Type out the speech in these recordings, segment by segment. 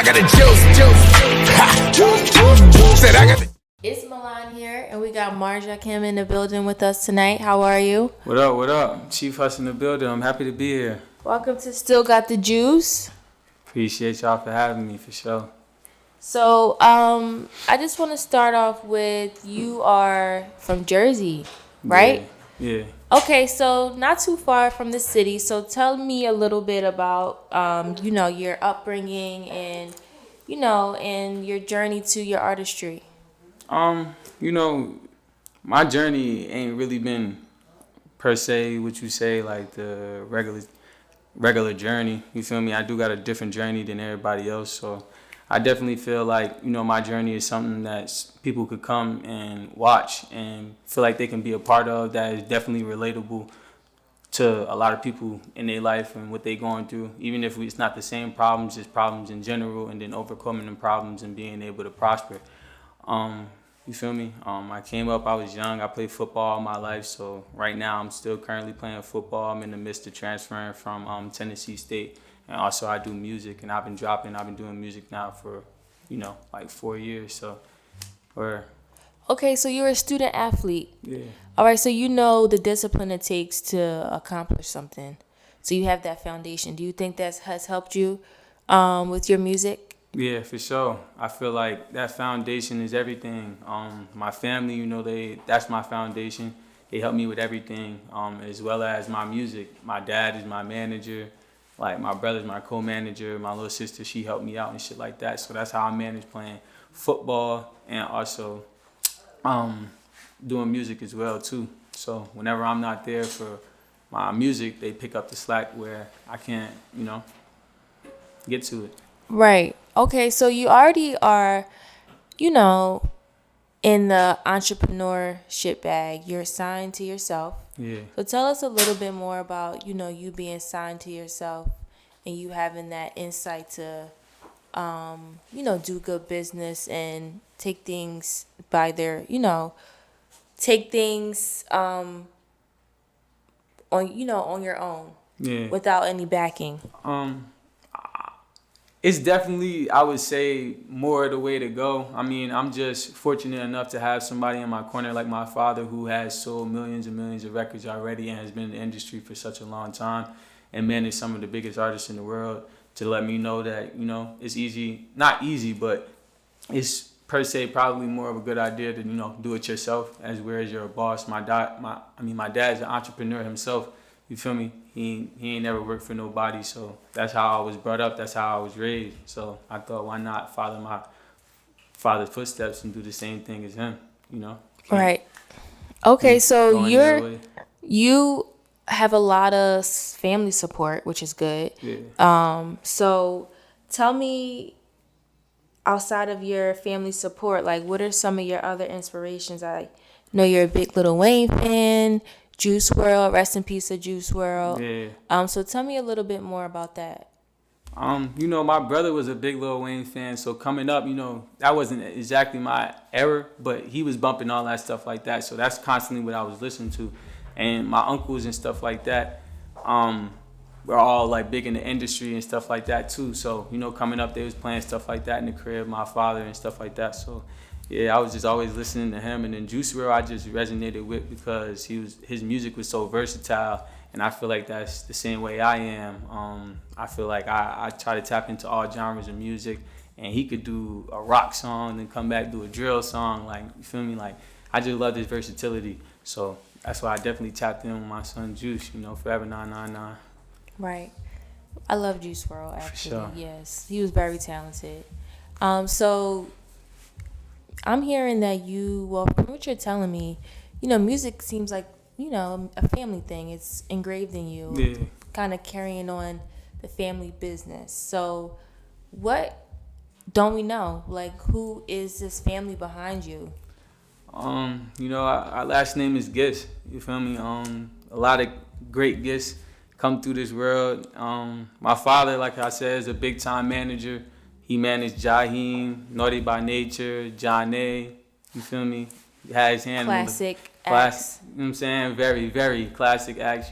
got the juice. Ha. Said I got the. It's Milan here, and we got Marja Kim in the building with us tonight. How are you? What up, what up? Chief Huss in the building. I'm happy to be here. Welcome to Still Got the Juice. Appreciate y'all for having me, for sure. So, I just want to start off with, you are from Jersey, right? Yeah. Okay, so not too far from the city. So tell me a little bit about, your upbringing and, and your journey to your artistry. My journey ain't really been per se what you say, like the regular journey. You feel me? I do got a different journey than everybody else, so I definitely feel like, my journey is something that people could come and watch and feel like they can be a part of, that is definitely relatable to a lot of people in their life and what they're going through, even if it's not the same problems, just problems in general, and then overcoming the problems and being able to prosper. You feel me? I came up, I was young, I played football all my life, so right now I'm still currently playing football. I'm in the midst of transferring from Tennessee State, and also I do music, and I've been doing music now for, like 4 years, so, Okay, so you're a student athlete. Yeah. All right, so you know the discipline it takes to accomplish something. So you have that foundation. Do you think that has helped you with your music? Yeah, for sure. I feel like that foundation is everything. My family, that's my foundation. They help me with everything, as well as my music. My dad is my manager. Like, my brother's my co-manager. My little sister, she helped me out and shit like that. So that's how I manage playing football and also doing music as well, too. So whenever I'm not there for my music, they pick up the slack where I can't, get to it. Right. Okay, so you already are, in the entrepreneurship bag. You're signed to yourself. Yeah. So tell us a little bit more about, you being signed to yourself and you having that insight to, do good business and take things by their, take things on your own. Yeah. Without any backing. It's definitely, I would say, more the way to go. I mean, I'm just fortunate enough to have somebody in my corner like my father, who has sold millions and millions of records already and has been in the industry for such a long time and managed some of the biggest artists in the world, to let me know that, it's easy, not easy, but it's per se probably more of a good idea to, do it yourself, as whereas you're a boss. My dad's an entrepreneur himself. You feel me? He ain't never worked for nobody, so that's how I was brought up. That's how I was raised. So I thought, why not follow my father's footsteps and do the same thing as him? Right. Okay, so you have a lot of family support, which is good. Yeah. So tell me, outside of your family support, like, what are some of your other inspirations? I know you're a big Lil Wayne fan. Juice WRLD, rest in peace to Juice WRLD. Yeah. So tell me a little bit more about that. My brother was a big Lil Wayne fan, so coming up, that wasn't exactly my era, but he was bumping all that stuff like that, so that's constantly what I was listening to. And my uncles and stuff like that, were all like big in the industry and stuff like that too. So, coming up, they was playing stuff like that in the crib, my father and stuff like that. So yeah, I was just always listening to him. And then Juice WRLD, I just resonated with because his music was so versatile, and I feel like that's the same way I am. I feel like I try to tap into all genres of music, and he could do a rock song and come back do a drill song. Like, you feel me? Like, I just love his versatility. So that's why I definitely tapped in with my son Juice. Forever 999. Right. I love Juice WRLD, actually. For sure. Yes, he was very talented. So I'm hearing that from what you're telling me, music seems like, a family thing. It's engraved in you. Yeah. Kind of carrying on the family business. So what don't we know? Like, who is this family behind you? Our last name is Gifts. You feel me? A lot of great gifts come through this world. My father, like I said, is a big time manager. He managed Jaheim, Naughty by Nature, John A. You feel me? He had his hand Classic acts. You know what I'm saying? Very, very classic acts,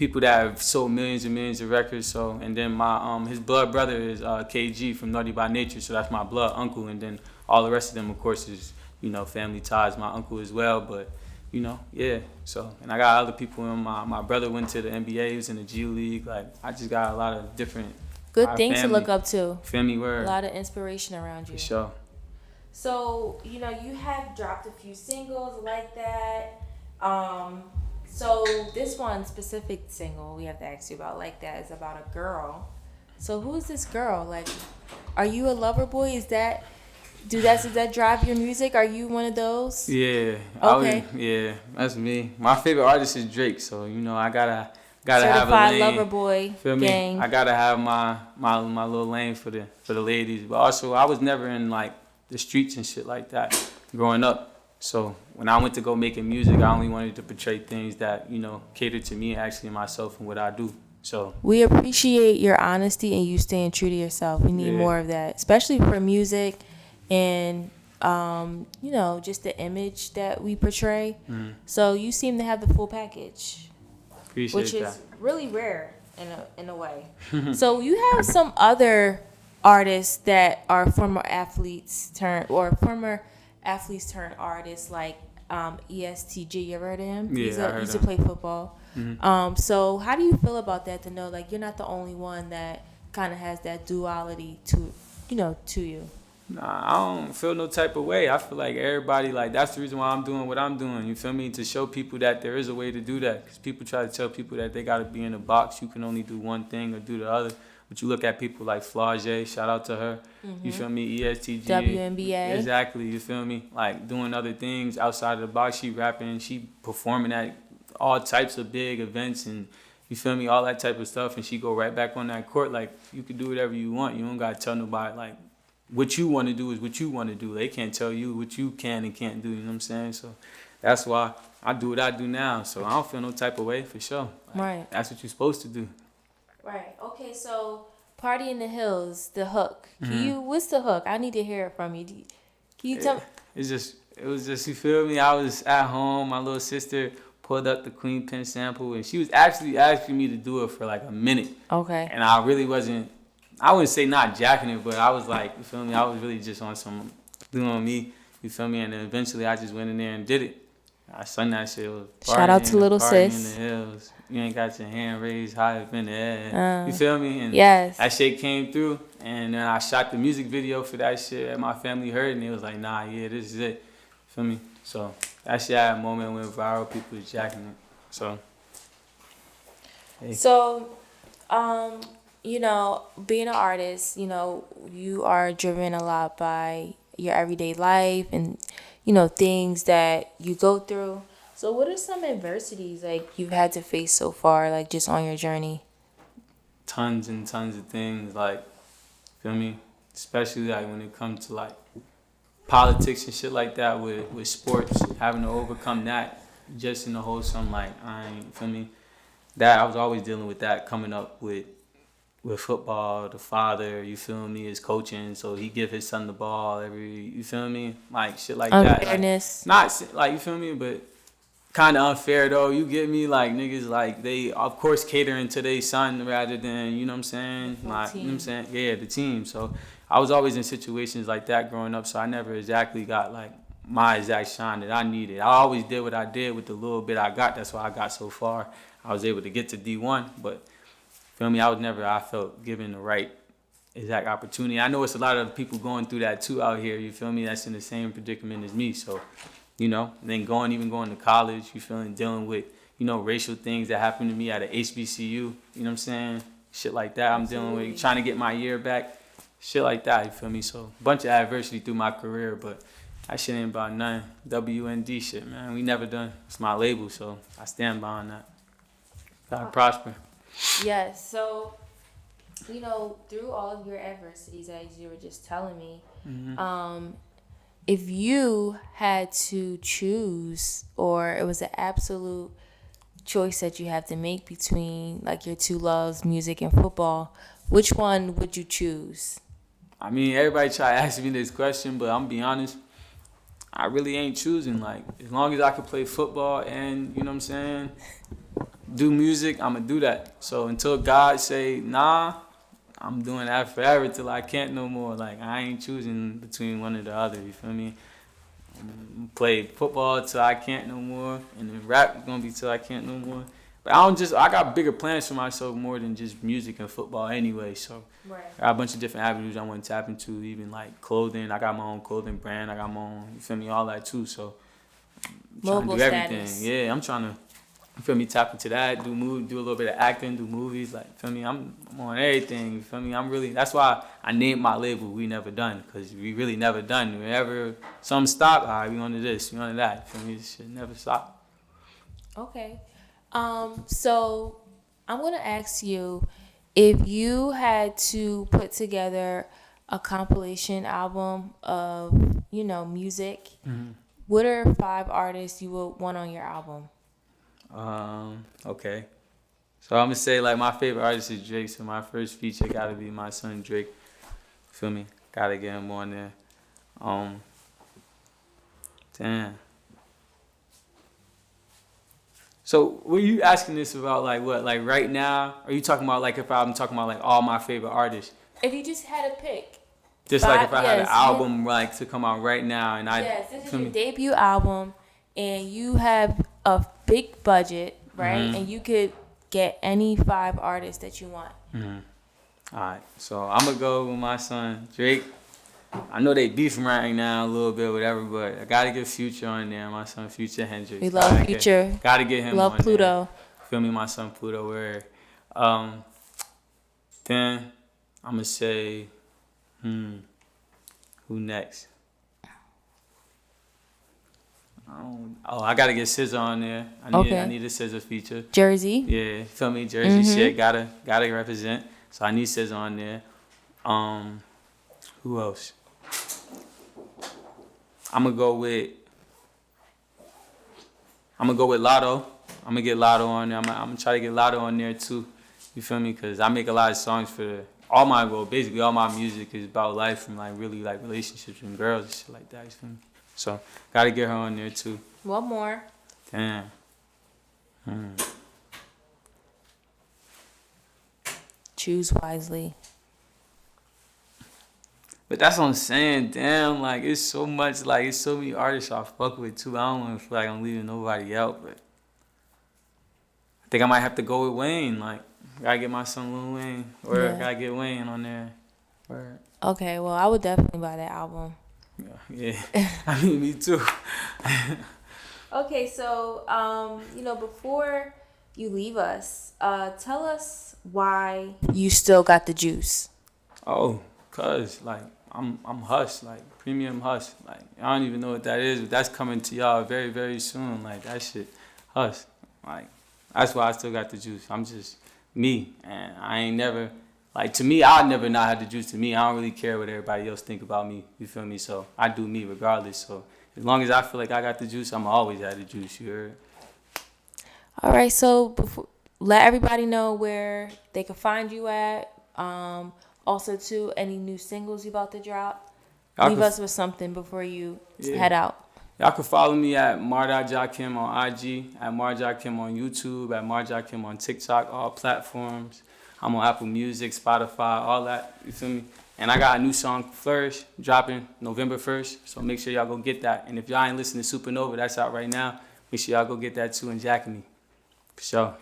people that have sold millions and millions of records. So, and then my his blood brother is KG from Naughty by Nature, so that's my blood uncle. And then all the rest of them, of course, is family ties. My uncle as well, but yeah. So, and I got other people in my brother went to the NBA, he was in the G League. Like, I just got a lot of different Good things to family. look up to. Family A word lot of inspiration around you. for sure. So, you have dropped a few singles like that. So this one specific single we have to ask you about like that is about a girl. So who is this girl? Like, are you a lover boy? Does that drive your music? Are you one of those? Yeah. Okay. Yeah, that's me. My favorite artist is Drake, so I gotta have a Certified lane. lover boy Feel me? gang. I gotta have my little lane for the ladies, but also I was never in like the streets and shit like that growing up. So when I went to go making music, I only wanted to portray things that cater to me, actually myself and what I do. So We appreciate your honesty and you staying true to yourself. We need Yeah. more of that, especially for music and just the image that we portray. So you seem to have the full package, appreciate which that. is really rare in a way. So you have some other artists that are former athletes turned artists like ESTG. You ever heard of him? Yeah, I He heard used to him. play football. So how do you feel about that? To know like you're not the only one that kind of has that duality to you. Nah, I don't feel no type of way. I feel like everybody, like, that's the reason why I'm doing what I'm doing. You feel me? To show people that there is a way to do that. Because people try to tell people that they got to be in a box. You can only do one thing or do the other. But you look at people like Flau'jae, shout out to her. You feel me? ESTG. WNBA. Exactly, you feel me? Like, doing other things outside of the box. She rapping, she performing at all types of big events and, you feel me? All that type of stuff. And she go right back on that court. Like, you can do whatever you want. You don't got to tell nobody, like, what you want to do is what you want to do. They can't tell you what you can and can't do. You know what I'm saying? So that's why I do what I do now. So I don't feel no type of way for sure. Like, Right. that's what you're supposed to do. Right. Okay. So, Party in the Hills, the hook. What's the hook? I need to hear it from you. Can you tell me? It was just, you feel me? I was at home. My little sister pulled up the Queen Pen sample, and she was actually asking me to do it for like a minute. Okay. And I really wasn't. I wouldn't say not jacking it, but I was like, you feel me? I was really just on some doing me, you feel me? And then eventually I just went in there and did it. I sung that shit. It was Shout out to Little party Sis. in the hills. You ain't got your hand raised high up in the air. You feel me? And Yes. that shit came through. And then I shot the music video for that shit. And my family heard it, and it was like, nah, yeah, this is it. Feel me? So that shit had a moment went viral. People was jacking it. So. Hey. So, being an artist, you are driven a lot by your everyday life and, things that you go through. So what are some adversities like you've had to face so far, like just on your journey? Tons and tons of things, like, feel me? Especially like when it comes to like politics and shit like that with sports, having to overcome that just in the wholesome, like, feel me? That I was always dealing with that coming up with football. The father, you feel me, is coaching, so he give his son the ball you feel me? Like shit like that. Unfairness. Like, not like, you feel me, but kind of unfair though. You get me? Like niggas, like they of course catering to their son rather than, you know what I'm saying? Like, you know what I'm saying? Yeah, the team. So I was always in situations like that growing up, so I never exactly got like my exact shine that I needed. I always did what I did with the little bit I got. That's why I got so far. I was able to get to D1, but feel me, I felt given the right exact opportunity. I know it's a lot of people going through that too out here, you feel me, that's in the same predicament as me. So, then going to college, you feel me, dealing with, racial things that happened to me at a HBCU, you know what I'm saying? Shit like that. I'm dealing with trying to get my year back, shit like that, you feel me? So, a bunch of adversity through my career, but that shit ain't about nothing. WND shit, man. We never done. It's my label, so I stand behind that. Gotta prosper. Yes. So, through all of your adversities, as you were just telling me, if you had to choose, or it was an absolute choice that you have to make between like your two loves, music and football, which one would you choose? I mean, everybody try to ask me this question, but I'm be honest, I really ain't choosing. Like, as long as I can play football and, you know what I'm saying, do music, I'm gonna do that. So until God say nah, I'm doing that forever till I can't no more. Like I ain't choosing between one or the other. You feel me? Play football till I can't no more, and then rap gonna be till I can't no more. But I got bigger plans for myself more than just music and football anyway. So Right. I got a bunch of different avenues I want to tap into, even like clothing. I got my own clothing brand. I got my own, you feel me, all that too. So I'm trying Mobile to do everything. status. Yeah, I'm trying to, you feel me, tap into that, do a little bit of acting, do movies. Like, feel me, I'm on everything. You feel me, that's why I named my label We Never Done, because we really never done. Whenever something stop, all right, we on to this, we on to that. You feel me, this shit never stop. Okay. So I'm gonna ask you if you had to put together a compilation album of, music, what are 5 artists you would want on your album? Okay. So I'm gonna say like my favorite artist is Drake. So my first feature gotta be my son Drake. Feel me? Gotta get him on there. Damn. So were you asking this about like what? Like right now? Are you talking about like if I'm talking about like all my favorite artists? If you just had to pick. Just like if I had an Yes, album like to come out right now and Yes, this is feel your me? debut album, and you have a big budget, right? And you could get any 5 artists that you want. Alright, so I'm gonna go with my son Drake. I know they beefing right now a little bit, whatever, but I gotta get Future on there. My son Future Hendrix. We love Future. Gotta get him Love on Pluto. there. Feel me, my son Pluto. Where, then I'm gonna say, who next? I gotta get SZA on there. I need a SZA feature. Jersey. Yeah, feel me, Jersey shit. Gotta represent. So I need SZA on there. Who else? I'm gonna go with Lotto. I'm gonna get Lotto on there. I'm gonna try to get Lotto on there too. You feel me? Cause I make a lot of songs for basically all my music is about life and like really like relationships and girls and shit like that. You feel me? So gotta get her on there too. One more. Damn. Choose wisely. But that's what I'm saying. Damn, like it's so much, like it's so many artists I fuck with too. I don't want to feel like I'm leaving nobody out, but I think I might have to go with Wayne. Like, gotta get my son Lil Wayne, or Yeah. gotta get Wayne on there. Or, Okay, well, I would definitely buy that album. yeah. I mean, me too. Okay, so before you leave us, tell us why you still got the juice. Oh, cause like I'm Hush, like premium Hush. Like I don't even know what that is, but that's coming to y'all very, very soon. Like that shit, Hush. Like that's why I still got the juice. I'm just me, and I ain't never like to me. I never not had the juice. To me, I don't really care what everybody else think about me. You feel me? So I do me regardless. So as long as I feel like I got the juice, I'm always have the juice. You heard? All right, so let everybody know where they can find you at. Also, too, any new singles you about to drop. Leave us with something before you head out. Y'all can follow me at Mar.Jakim on IG, at Mar.Jakim on YouTube, at Mar.Jakim on TikTok, all platforms. I'm on Apple Music, Spotify, all that. You feel me? And I got a new song, Flourish, dropping November 1st. So make sure y'all go get that. And if y'all ain't listening to Supernova, that's out right now. Make sure y'all go get that too and Jack Me. For sure.